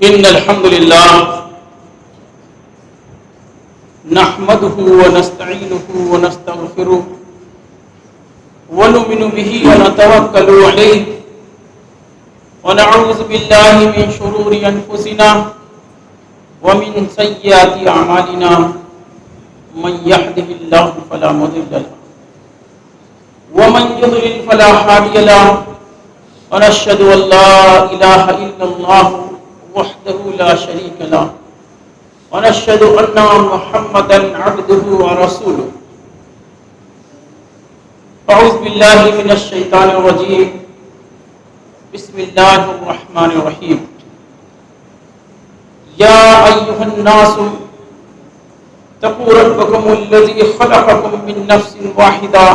إن الحمد لله نحمده ونستعينه ونستغفره ونؤمن به ونتوكل عليه ونعوذ بالله من شرور أنفسنا ومن سيئات أعمالنا من يهده الله فلا مضل له ومن يضلل فلا هادي له ونشهد أن لا إله إلا الله وحده لا شريك له ونشهد أن محمدا عبده ورسوله. أعوذ بالله من الشيطان الرجيم. بسم الله الرحمن الرحيم. يا أيها الناس اتقوا ربكم الذي خلقكم من نفس واحدة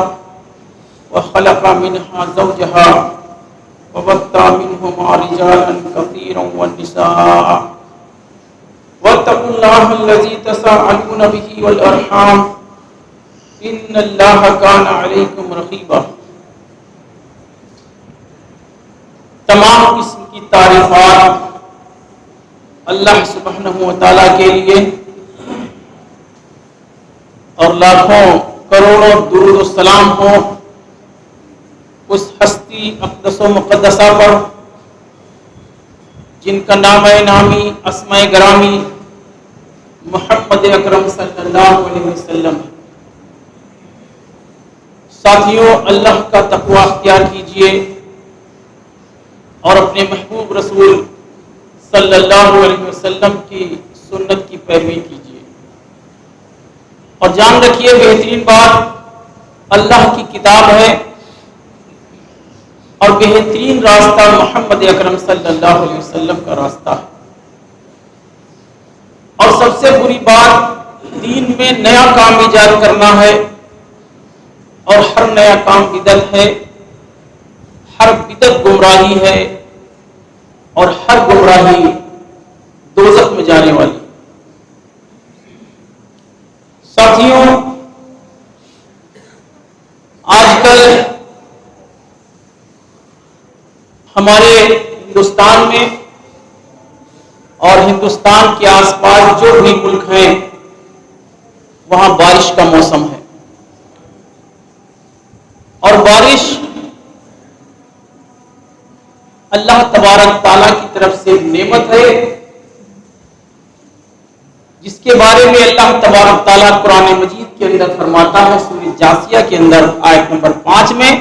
وخلق منها زوجها وبث منهما رجالا كثيرا والنساء واتقوا الله الذي تساءلون به والأرحام إن الله كان عليكم رقيبا. تمام قسم کی تعریفات اللہ سبحانہ و تعالیٰ کے لیے اور لاکھوں کروڑوں درود و سلام ہو اس ہستی اقدس و مقدسہ پر جن کا نام نامی اسماء گرامی محمد اکرم صلی اللہ علیہ وسلم. ساتھیوں، اللہ کا تقوی اختیار کیجئے اور اپنے محبوب رسول صلی اللہ علیہ وسلم کی سنت کی پیروی کیجئے اور جان رکھیے بہترین بات اللہ کی کتاب ہے اور بہترین راستہ محمد اکرم صلی اللہ علیہ وسلم کا راستہ ہے. اور سب سے بری بات دین میں نیا کام ایجاد کرنا ہے اور ہر نیا کام بدعت ہے، ہر بدعت گمراہی ہے اور ہر گمراہی دوزخ میں جانے والی. ساتھیوں، آج کل ہمارے ہندوستان میں اور ہندوستان کے آس پاس جو بھی ملک ہیں وہاں بارش کا موسم ہے اور بارش اللہ تبارک تعالیٰ کی طرف سے نعمت ہے جس کے بارے میں اللہ تبارک تعالیٰ قرآن مجید کے اندر فرماتا ہے سورہ جاثیہ کے اندر آیت نمبر 5 میں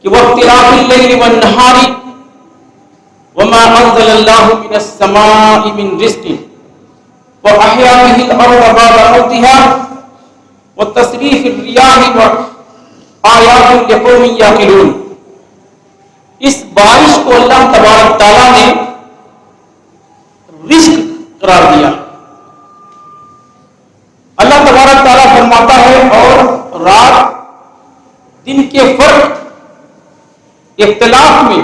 کہ واختلاف اللیل والنہار وما انزل اللہ من السماء من رزق واحیا به الارض بعد موتها وتصریف الریاح وآیات لقوم یعقلون. اس بارش کو اللہ تبارک تعالیٰ نے رزق قرار دیا. اللہ تبارک تعالیٰ فرماتا ہے اور رات دن کے فرق اختلاف میں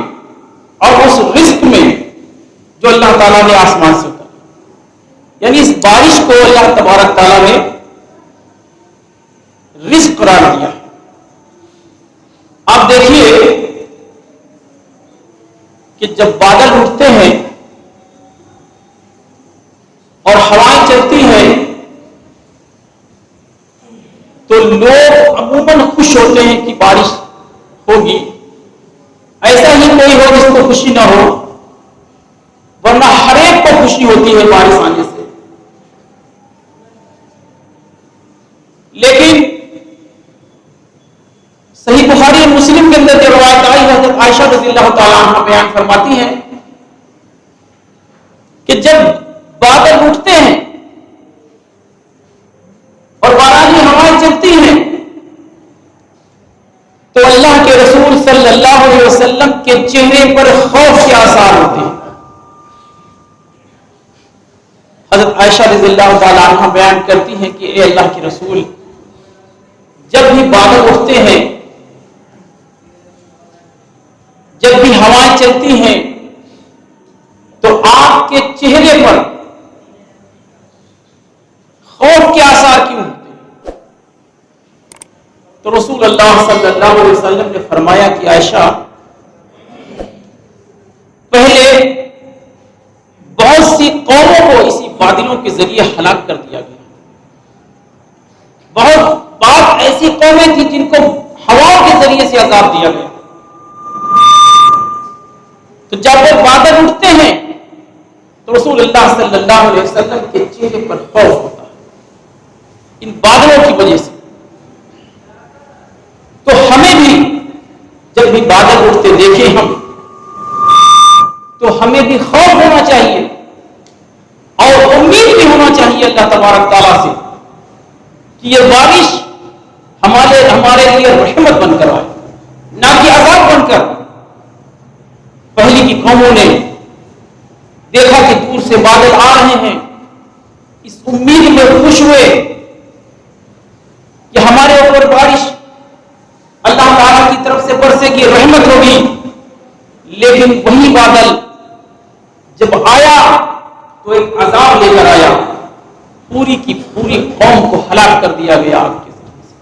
اور اس رزق میں جو اللہ تعالیٰ نے آسمان سے اتارا، یعنی اس بارش کو اللہ تبارک تعالیٰ نے رزق قرار دیا. آپ دیکھیے کہ جب بادل اٹھتے ہیں اور ہوائیں چلتی ہیں تو لوگ عموماً خوش ہوتے ہیں کہ بارش ہوگی. ایسا ہی کوئی ہو جس کو خوشی نہ ہو، ورنہ ہر ایک کو خوشی ہوتی ہے بارش آنے سے. لیکن صحیح بخاری اور مسلم کے اندر جو روایت آئی حضرت عائشہ رضی اللہ تعالیٰ عنہ بیان فرماتی ہیں کہ جب بادل اٹھتے ہیں اور بارانی ہوائیں چلتی ہیں تو اللہ کے رسول صلی اللہ علیہ وسلم کے چہرے پر خوف کے آثار ہوتے ہیں. حضرت عائشہ رضی اللہ تعالیٰ عنہ بیان کرتی ہیں کہ اے اللہ کے رسول، جب بھی بادل اٹھتے ہیں، جب بھی ہوائیں چلتی ہیں تو آپ کے چہرے پر خوف کے آثار کیوں ہوتے ہیں؟ تو رسول اللہ صلی اللہ علیہ وسلم نے فرمایا کہ عائشہ، پہلے بہت سی قوموں کو اسی بادلوں کے ذریعے ہلاک کر دیا گیا. بہت بات ایسی قومیں تھیں جن کو ہواؤں کے ذریعے سے عذاب دیا گیا. تو جب وہ بادل اٹھتے ہیں تو رسول اللہ صلی اللہ علیہ وسلم کے چہرے پر خوف ہوتا ہے ان بادلوں کی وجہ سے. تو ہمیں بھی جب بھی بادل اٹھتے دیکھیں ہم تو ہمیں بھی خوف ہونا چاہیے اور امید بھی ہونا چاہیے اللہ تبارک تعالیٰ سے کہ یہ بارش ہمارے لیے رحمت بن کر آئے نہ کہ عذاب بن کر. پہلی کی قوموں نے دیکھا کہ دور سے بادل آ رہے ہیں, اس امید میں خوش ہوئے کہ ہمارے اوپر بارش اللہ تعالیٰ کی طرف سے برسے گی, رحمت ہوگی. لیکن وہی بادل جب آیا تو ایک عذاب لے کر آیا, پوری کی پوری قوم کو ہلاک کر دیا گیا آگ کے ذریعے سے.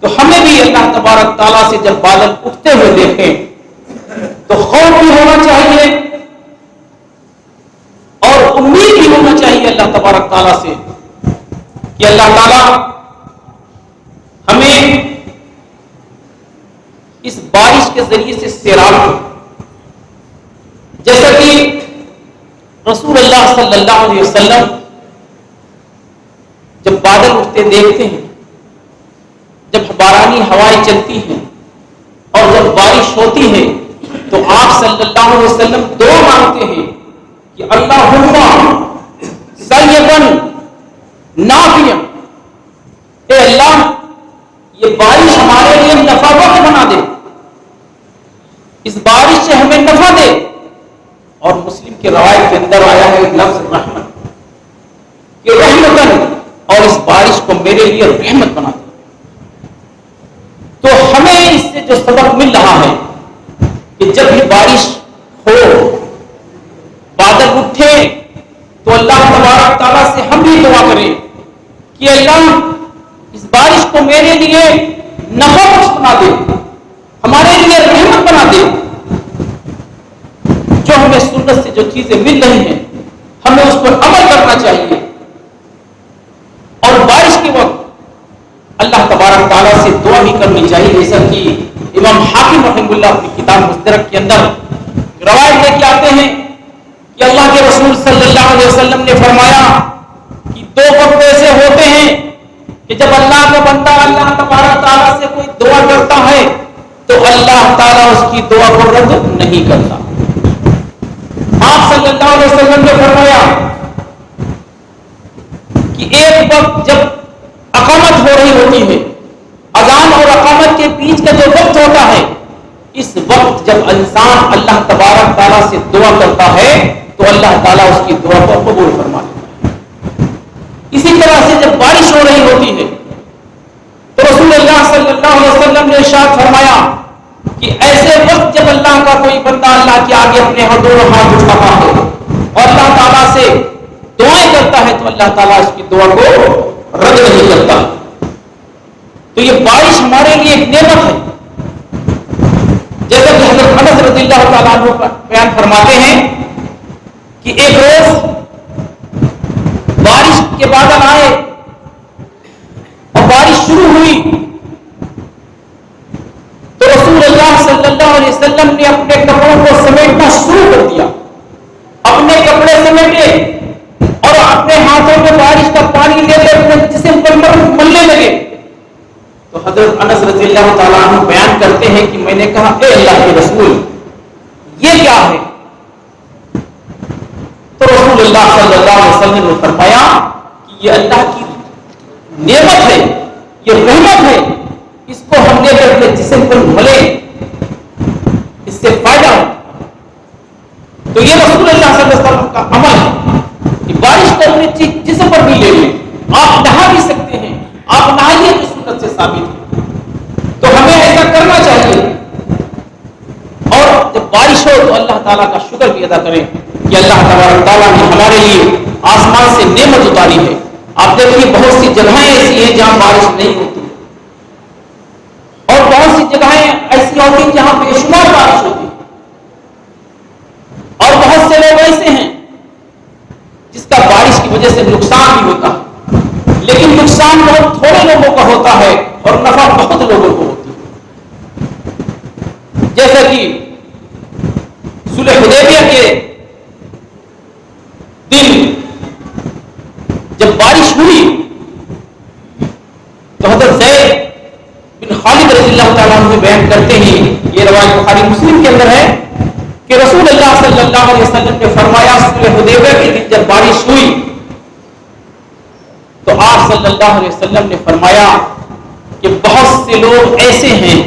تو ہمیں بھی اللہ تبارک تعالیٰ سے جب بادل اٹھتے ہوئے دیکھیں تو خوف بھی ہونا چاہیے اور امید بھی ہونا چاہیے اللہ تبارک تعالیٰ سے کہ اللہ تعالیٰ ہمیں اس بارش کے ذریعے سے سیراب ہو. جیسا کہ رسول اللہ صلی اللہ علیہ وسلم جب بادل اٹھتے دیکھتے ہیں, جب بارانی ہوائیں چلتی ہیں اور جب بارش ہوتی ہے تو آپ صلی اللہ علیہ وسلم دعا مانگتے ہیں کہ اللہم سیبا نافعا, اے اللہ یہ بارش ہمارے لیے نفع بخش بنا دے, اس بارش سے ہمیں نفع دے. اور مسلم کی روایت کے اندر آیا ہے ایک لفظ رحمت کہ رحمتن, اور اس بارش کو میرے لیے رحمت بنا دے. تو ہمیں اس سے جو سبق مل رہا ہے کہ جب بھی بارش ہو, بادل اٹھے تو اللہ تبارک تعالیٰ سے ہم بھی دعا کریں کہ اللہ اس بارش کو میرے لیے نفع بخش بنا دے, ہمارے لیے رحمت بنا دے. جو ہمیں سنت سے جو چیزیں مل رہی ہیں ہمیں اس پر عمل کرنا چاہیے. اور بارش کے وقت اللہ تبارک تعالیٰ سے دعا بھی کرنی چاہیے, جیسا کہ امام حاکم رحمہ اللہ اپنی کتاب مستدرک کے اندر روایت لے کے آتے ہیں کہ اللہ کے رسول صلی اللہ علیہ وسلم نے فرمایا کہ دو وقت ایسے ہوتے ہیں کہ جب اللہ کا بندہ اللہ تبارک تعالیٰ سے کوئی دعا کرتا ہے تو اللہ تعالیٰ اس کی دعا کو رد نہیں کرتا. آپ صلی اللہ علیہ وسلم نے فرمایا کہ ایک وقت جب اقامت ہو رہی ہوتی ہے, اذان اور اقامت کے بیچ کا جو وقت ہوتا ہے, اس وقت جب انسان اللہ تبارک تعالیٰ سے دعا کرتا ہے تو اللہ تعالیٰ اس کی دعا کو قبول فرما لیتا ہے. اسی طرح سے جب بارش ہو رہی ہوتی ہے تو رسول اللہ صلی اللہ علیہ وسلم نے ارشاد فرمایا کہ ایسے وقت جب اللہ کا کوئی بندہ اللہ کے آگے اپنے دونوں ہاتھ اٹھاتا ہے اور اللہ تعالیٰ سے دعائیں کرتا ہے تو اللہ تعالیٰ اس کی دعا کو رد نہیں کرتا. تو یہ بارش ہمارے لیے ایک نعمت ہے. جیسا کہ حضرت انس رضی اللہ تعالیٰ عنہ بیان فرماتے ہیں کہ ایک روز بارش کے بادل آئے اور بارش شروع ہوئی تو رسول اللہ صلی اللہ علیہ وسلم نے اپنے کپڑوں کو سمیٹنا شروع کر دیا. اپنے کپڑے سمیٹے اور اپنے ہاتھوں میں بارش کا پانی لے کر اپنے جسم پر ملنے لگے. تو حضرت انس رضی اللہ تعالیٰ عنہ بیان کرتے ہیں کہ میں نے کہا اے اللہ کے رسول یہ کیا ہے؟ تو رسول اللہ صلی اللہ علیہ وسلم نے فرمایا کہ یہ اللہ کی نعمت ہے, یہ رحمت ہے, اس کو ہم لے کر اپنے جسم پر ملے, اس سے فائدہ ہو. تو یہ رسول اللہ صلی اللہ علیہ وسلم کا عمل ہے کہ بارش کو اپنے جسم پر بھی لے لیں. آپ نہا بھی سکتے ہیں, آپ نہائیے جو سنت سے ثابت ہے. تو ہمیں ایسا کرنا چاہیے اور جب بارش ہو تو اللہ تعالیٰ کا شکر بھی ادا کریں کہ اللہ تبارک تعالیٰ نے ہمارے لیے آسمان سے نعمت اتاری ہے. آپ دیکھیے بہت سی جگہیں ایسی ہیں جہاں بارش نہیں ہوتی اور بہت سی جگہیں ایسی ہوتی ہیں جہاں بے شمار بارش ہوتی ہے. وجہ سے نقصان بھی ہوتا ہے، لیکن نقصان بہت تھوڑے لوگوں کا ہوتا ہے اور نفع بہت لوگوں کو ہوتی ہے۔ جیسا کہ صلح حدیبیہ کے دن جب بارش ہوئی تو حضرت زید بن خالد رضی اللہ تعالیٰ عنہ بیان کرتے ہیں، یہ روایت بخاری مسلم کے اندر ہے کہ رسول اللہ صلی اللہ علیہ وسلم نے فرمایا صلح حدیبیہ کے دن جب بارش ہوئی تو آپ صلی اللہ علیہ وسلم نے فرمایا کہ بہت سے لوگ ایسے ہیں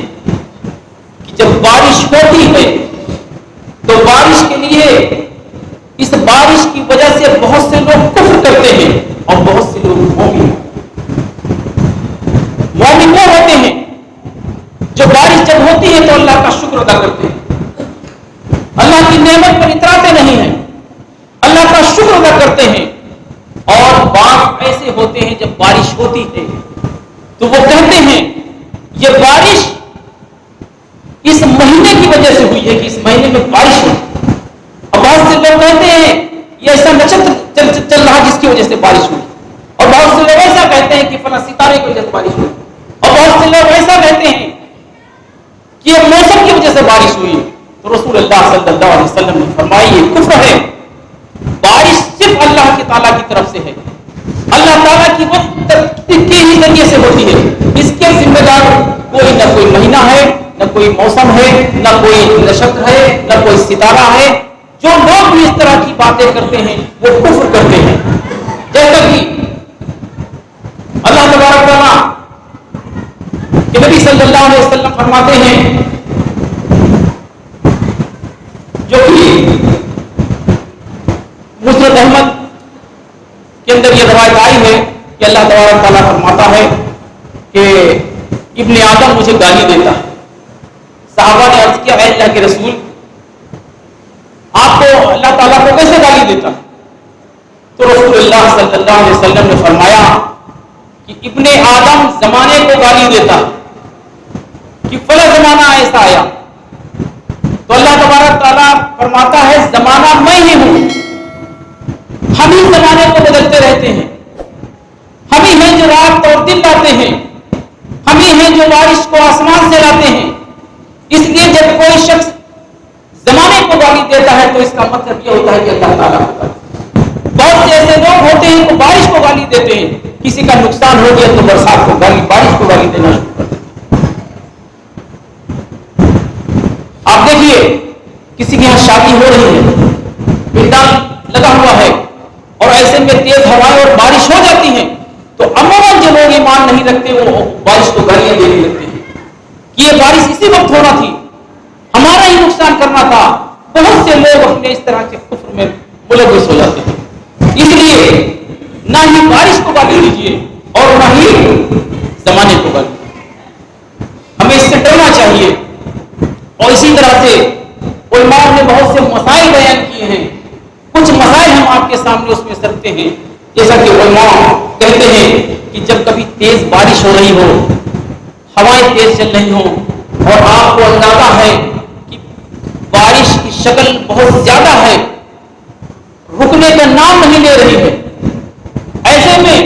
کہ جب بارش ہوتی ہے تو بارش کے لیے اس بارش کی وجہ سے بہت سے لوگ کفر کرتے ہیں اور بہت سے لوگ مومن وہ ہوتے ہیں جو بارش جب ہوتی ہے تو اللہ کا شکر ادا کرتے ہیں، اللہ کی نعمت پر اتراتے نہیں ہیں، اللہ کا شکر ادا کرتے ہیں۔ اور بعض ایسے ہوتے ہیں جب بارش ہوتی ہے تو وہ کہتے ہیں یہ بارش اس مہینے کی وجہ سے ہوئی ہے کہ اس مہینے میں بارش ہوئی، اور بہت سے لوگ کہتے ہیں یہ ایسا نچتر چل رہا جس کی وجہ سے بارش ہوئی، اور بہت سے لوگ ایسا کہتے ہیں کہ فلاں ستارے کی وجہ سے بارش ہوئی، اور بہت سے لوگ ایسا کہتے ہیں کہ یہ موسم کی وجہ سے بارش ہوئی۔ تو رسول اللہ صلی اللہ علیہ وسلم نے فرمایا یہ کفر ہے، بارش صرف اللہ کی تعالیٰ کی طرف سے ہے، اللہ تعالیٰ کی کے ہی ذریعے سے ہوتی ہے، اس کے ذمہ دار کوئی نہ کوئی مہینہ ہے، نہ کوئی موسم ہے، نہ کوئی نشستر ہے، نہ کوئی ستارہ ہے۔ جو لوگ بھی اس طرح کی باتیں کرتے ہیں وہ کفر کرتے ہیں، جیسا کہ اللہ تبارک تعالیٰ کہ نبی صلی اللہ علیہ وسلم فرماتے ہیں جو کہ مسند احمد کے اندر یہ روایت آئی ہے کہ اللہ تبارک تعالیٰ فرماتا ہے کہ ابن آدم مجھے گالی دیتا ہے۔ صحابہ نے عرض کیا اے اللہ کے رسول آپ کو اللہ تعالیٰ کو کیسے گالی دیتا؟ تو رسول اللہ صلی اللہ علیہ وسلم نے فرمایا کہ ابن آدم زمانے کو گالی دیتا کہ فلاں زمانہ ایسا آیا، تو اللہ تبارک تعالیٰ فرماتا ہے زمانہ میں ہی ہوں، ہم ہی زمانے کو بدلتے رہتے ہیں، ہم ہی ہیں جو رات اور دن لاتے ہیں، ہم ہی ہیں جو بارش کو آسمان سے لاتے ہیں۔ اس لیے جب کوئی شخص زمانے کو گالی دیتا ہے تو اس کا مطلب یہ ہوتا ہے کہ اللہ تعالیٰ کو گالی۔ بہت سے ایسے لوگ ہوتے ہیں کہ بارش کو گالی دیتے ہیں، کسی کا نقصان ہو گیا تو برسات کو گالی، بارش کو گالی دینا شروع کر دیتے ہیں۔ آپ دیکھیے کسی کے یہاں شادی ہو رہی ہے، پنڈال لگا ہوا ہے اور ایسے میں تیز ہوائیں اور بارش ہو جاتی ہے تو عموماً جو لوگ ایمان نہیں رکھتے وہ بارش کو گالیاں دینے لگتے ہیں کہ یہ بارش اسی وقت ہونا تھی، ہمارا ہی نقصان کرنا تھا۔ بہت سے لوگ اپنے اس طرح کے کفر میں ملوث ہو جاتے ہیں۔ اس لیے نہ ہی بارش کو گالی دیجیے اور نہ ہی زمانے کو گالی، ہمیں اس سے ڈرنا چاہیے۔ اور اسی طرح سے علماء نے بہت سے مسائل بیان کیے ہیں، کچھ مسائل ہم آپ کے سامنے اس میں رکھتے ہیں، جیسا کہ علماء کہتے ہیں کہ جب کبھی تیز بارش ہو رہی ہو، ہوائیں تیز چل رہی ہوں اور آپ کو اندازہ ہے کہ بارش کی شکل بہت زیادہ ہے، رکنے کا نام نہیں لے رہی ہے، ایسے میں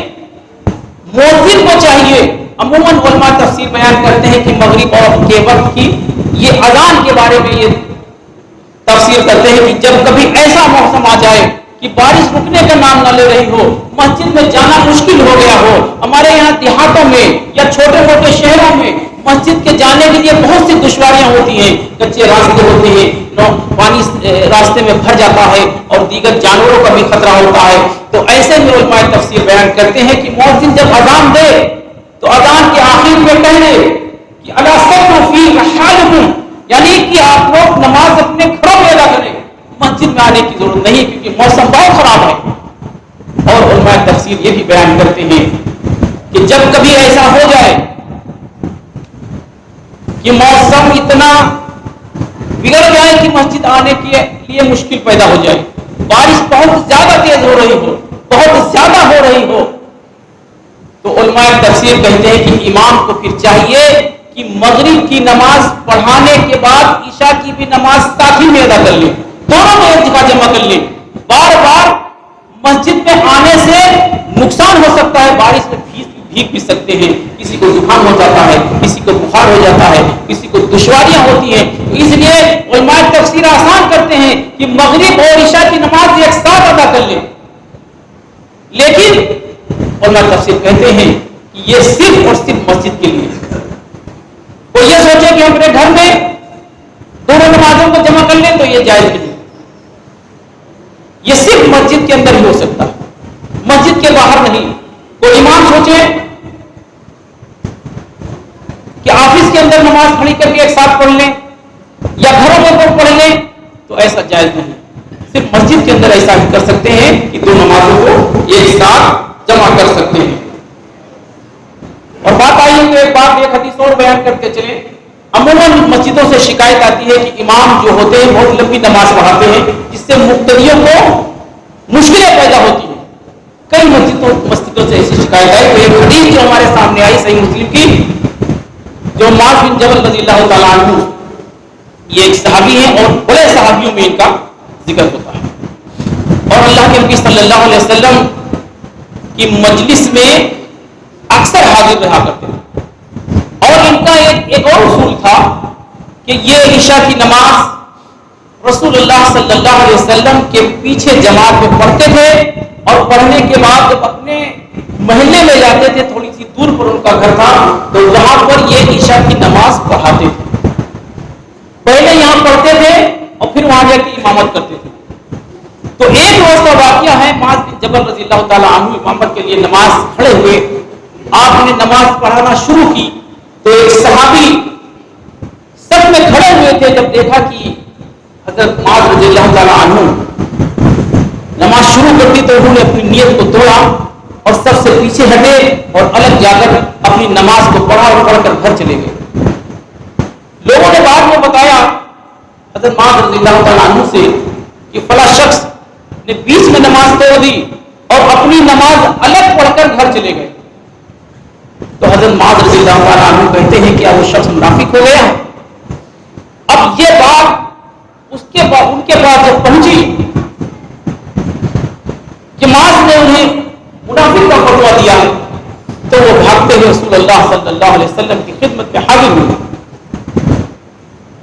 مؤذن کو چاہیے، عموماً علماء تفسیر بیان کرتے ہیں کہ مغرب اور کے وقت کی یہ اذان کے بارے میں یہ تفسیر کرتے ہیں کہ جب کبھی ایسا موسم آ جائے کہ بارش رکنے کا نام نہ لے رہی ہو، مسجد میں جانا مشکل ہو گیا ہو، ہمارے یہاں دیہاتوں میں یا چھوٹے موٹے شہروں میں مسجد کے جانے کے لیے بہت سی دشواریاں ہوتی ہیں، کچے راستے ہوتے ہیں، پانی راستے میں بھر جاتا ہے اور دیگر جانوروں کا بھی خطرہ ہوتا ہے، تو ایسے میں علماء تفسیر بیان کرتے ہیں کہ مؤذن جب اذان دے تو اذان کے آخر میں کہہ دے کہ الا صلوا فی رحالکم، یعنی کہ آپ لوگ نماز اپنے گھروں میں ادا کریں، مسجد میں آنے کی ضرورت نہیں کیونکہ موسم بہت خراب ہے۔ اور علماء تفسیر یہ بھی بیان کرتے ہیں کہ جب کبھی ایسا ہو جائے کہ موسم اتنا بگڑ جائے کہ مسجد آنے کے لیے مشکل پیدا ہو جائے، بارش بہت زیادہ تیز ہو رہی ہو، بہت زیادہ ہو رہی ہو، تو علماء تفسیر کہتے ہیں کہ امام کو پھر چاہیے کہ مغرب کی نماز پڑھانے کے بعد عشاء کی بھی نماز ساتھ ہی میں ادا کر لیں، دونوں میں ایک جگہ جمع کر لیں، بار بار مسجد میں آنے سے نقصان ہو سکتا ہے، بارش میں بھیگ بھی سکتے ہیں، کسی کو زکام ہو جاتا ہے، کسی کو بخار ہو جاتا ہے، کسی کو دشواریاں ہوتی ہیں، اس لیے علماء تفسیر آسان کرتے ہیں کہ مغرب اور عشاء کی نماز ایک ساتھ ادا کر لیں، لیکن علماء تفسیر کہتے ہیں کہ یہ صرف اور صرف مسجد کے لیے۔ کوئی یہ سوچے کہ اپنے گھر میں دونوں نمازوں کو جمع کر لیں تو یہ جائز نہیں، یہ صرف مسجد کے اندر ہی ہو سکتا ہے، مسجد کے باہر نہیں۔ کوئی امام سوچے کہ آفس کے اندر نماز کھڑی کر کے ایک ساتھ پڑھ لیں یا گھروں میں کوئی پڑھ لیں تو ایسا جائز نہیں، صرف مسجد کے اندر ایسا ہی کر سکتے ہیں کہ دو نمازوں کو ایک ساتھ جمع کر سکتے ہیں۔ اور بات آئی ہے کہ ایک حدیث اور بیان کرتے چلیں، عموماً مسجدوں سے شکایت آتی ہے کہ امام جو ہوتے ہیں بہت لمبی نماز پڑھاتے ہیں، جس سے مقتدیوں کو مشکلیں پیدا ہوتی ہیں۔ کئی مسجدوں سے ایسی شکایت آئی، تو ایک حدیث جو ہمارے سامنے آئی صحیح مسلم کی، جو معاذ بن جبل رضی اللہ تعالیٰ عنہ، یہ ایک صحابی ہیں اور بڑے صحابیوں میں ان کا ذکر ہوتا ہے، اور اللہ کے نبی صلی اللہ علیہ وسلم کی مجلس میں اکثر حاضر رہا کرتے تھے، اور ان کا ایک اور اصول تھا کہ یہ عشاء کی نماز رسول اللہ صلی اللہ علیہ وسلم کے پیچھے جماعت میں پڑھتے تھے، اور پڑھنے کے بعد جب اپنے محلے میں جاتے تھے، تھوڑی سی دور پر ان کا گھر تھا، تو وہاں پر یہ عشاء کی نماز پڑھاتے تھے۔ پہلے یہاں پڑھتے تھے اور پھر وہاں جا کے امامت کرتے تھے۔ تو ایک روز کا واقعہ ہے، معاذ بن جبل رضی اللہ تعالیٰ عنہ امامت کے لیے نماز کھڑے ہوئے، آپ نے نماز پڑھانا شروع کی تو ایک صحابی سب میں کھڑے ہوئے تھے، جب دیکھا کہ حضرت معاذ رضی اللہ تعالیٰ عنہ نماز شروع کر دی تو انہوں نے اپنی نیت کو توڑا اور سب سے پیچھے ہٹے اور الگ جا کر اپنی نماز کو پڑھا اور پڑھ کر گھر چلے گئے۔ لوگوں نے بعد میں بتایا حضرت معاذ رضی اللہ تعالیٰ عنہ سے کہ فلاں شخص نے بیچ میں نماز توڑ دی اور اپنی نماز الگ پڑھ کر گھر چلے گئے۔ تو حضرت معاذ رضی اللہ تعالیٰ عنہ کہتے ہیں کہ اب وہ شخص منافق ہو گیا۔ اب یہ بات ان کے پاس جب پہنچی کہ معاذ نے انہیں منافق کا فتویٰ دیا، تو وہ بھاگتے ہوئے رسول اللہ صلی اللہ علیہ وسلم کی خدمت میں حاضر ہوئے۔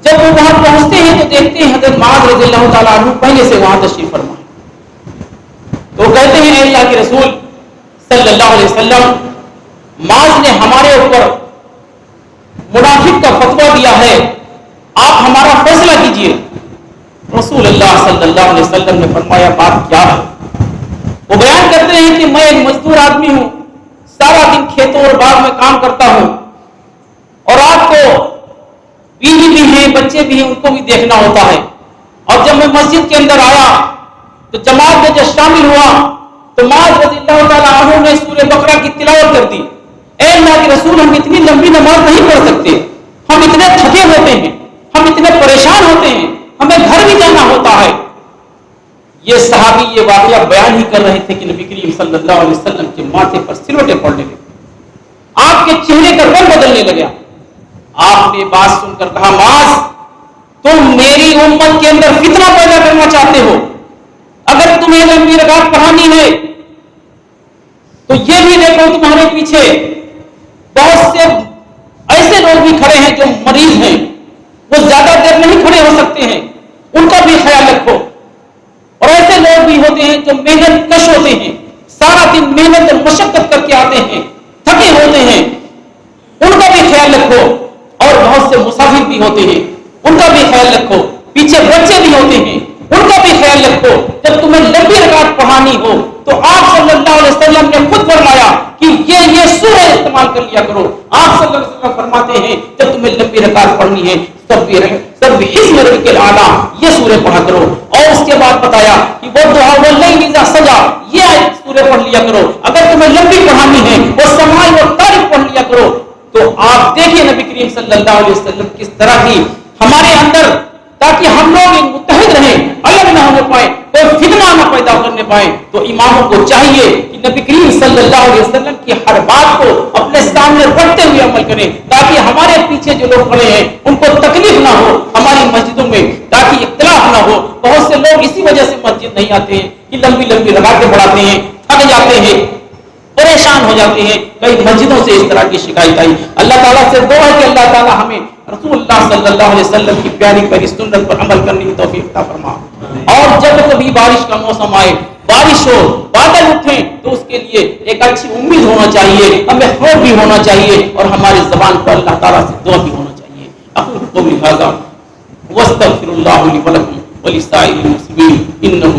جب وہ وہاں پہنچتے ہیں تو دیکھتے ہیں حضرت معاذ رضی اللہ تعالیٰ عنہ پہلے سے وہاں تشریف فرما، تو کہتے ہیں اے اللہ کے رسول صلی اللہ علیہ وسلم، معاذ نے ہمارے اوپر منافق کا فتویٰ دیا ہے، آپ ہمارا فیصلہ کیجئے۔ رسول اللہ صلی اللہ علیہ وسلم نے فرمایا بات کیا ہے؟ وہ بیان کرتے ہیں کہ میں ایک مزدور آدمی ہوں، سارا دن کھیتوں اور باغ میں کام کرتا ہوں، اور رات کو بیوی بھی ہیں، بچے بھی ہیں، ان کو بھی دیکھنا ہوتا ہے، اور جب میں مسجد کے اندر آیا تو جماعت میں جب شامل ہوا تو معاذ رضی اللہ تعالیٰ عنہ نے سورہ بقرہ کی تلاوت کر دی۔ اے اللہ کے رسول، ہم اتنی لمبی نماز نہیں پڑھ سکتے، ہم اتنے تھکے ہوتے ہیں، ہم اتنے پریشان ہوتے ہیں، ہمیں گھر بھی جانا ہوتا ہے۔ یہ صحابی یہ واقعہ بیان ہی کر رہے تھے کہ نبی کریم صلی اللہ علیہ وسلم کے ماتھے پر سلوٹیں پڑنے لگے، آپ کے چہرے کا رنگ بدلنے لگا۔ آپ نے بات سن کر کہا معاذ، تم میری امت کے اندر فتنہ پیدا کرنا چاہتے ہو، اگر تمہیں لمبی رکعت پڑھانی ہے تو یہ بھی دیکھو تمہارے پیچھے بہت سے ایسے لوگ بھی کھڑے ہیں جو مریض ہیں، وہ زیادہ دیر نہیں کھڑے ہو سکتے ہیں، ان کا بھی خیال رکھو، اور ایسے لوگ بھی ہوتے ہیں جو محنت کش ہوتے ہیں، سارا دن محنت اور مشقت کر کے آتے ہیں، تھکے ہوتے ہیں، ان کا بھی خیال رکھو، اور بہت سے مسافر بھی ہوتے ہیں، ان کا بھی خیال رکھو، پیچھے بچے بھی ہوتے ہیں، ان کا بھی خیال رکھو۔ جب تمہیں لمبی رکعت پڑھانی ہو تو آپ صلی اللہ علیہ وسلم نے خود فرمایا کہ یہ سورہ استعمال کر لیا کرو۔ آپ صلی اللہ علیہ وسلم فرماتے ہیں جب تمہیں لمبی رکعت پڑھنی ہے سب حزب ربک الاعلی یہ سورہ پڑھا کرو، اور اس کے بعد بتایا کہ وہ دعا واللیل اذا سجا یہ سورہ پڑھ لیا کرو۔ اگر تمہیں لمبی پڑھانی ہے وہ سماع و طارق پڑھ لیا کرو۔ تو آپ دیکھیں نبی کریم صلی اللہ علیہ وسلم کس طرح کی ہمارے اندر، تاکہ ہم لوگ متحد رہیں، الگ نہ ہونے پائیں، کوئی فتنہ نہ پیدا کرنے پائیں، تو اماموں کو چاہیے کہ نبی کریم صلی اللہ علیہ وسلم کی ہر بات کو اپنے سامنے رکھتے ہوئے عمل کریں، تاکہ ہمارے پیچھے جو لوگ کھڑے ہیں ان کو تکلیف نہ ہو ہماری مسجدوں میں، تاکہ اختلاف نہ ہو۔ بہت سے لوگ اسی وجہ سے مسجد نہیں آتے ہیں کہ لمبی لمبی رکعتیں پڑھاتے ہیں، تھک جاتے ہیں، پریشان ہو جاتے ہیں. کئی مسجدوں سے اس طرح کی شکایت آئی. اللہ تعالیٰ سے دعا ہے کہ اللہ تعالیٰ ہمیں رسول اللہ صلی اللہ علیہ وسلم کی پیاری پیاری سنت پر عمل کرنے کی توفیق عطا فرما. اور جب کبھی بارش کا موسم آئے، بارش ہو، بادل اٹھیں، تو اس کے لیے ایک اچھی امید ہونا چاہیے، ہمیں خوف بھی ہونا چاہیے، اور ہماری زبان پر اللہ تعالیٰ سے دعا بھی ہونا چاہیے. اقول قولی ھذا واستغفر اللہ لی ولکم ولسائر المسلمین انہ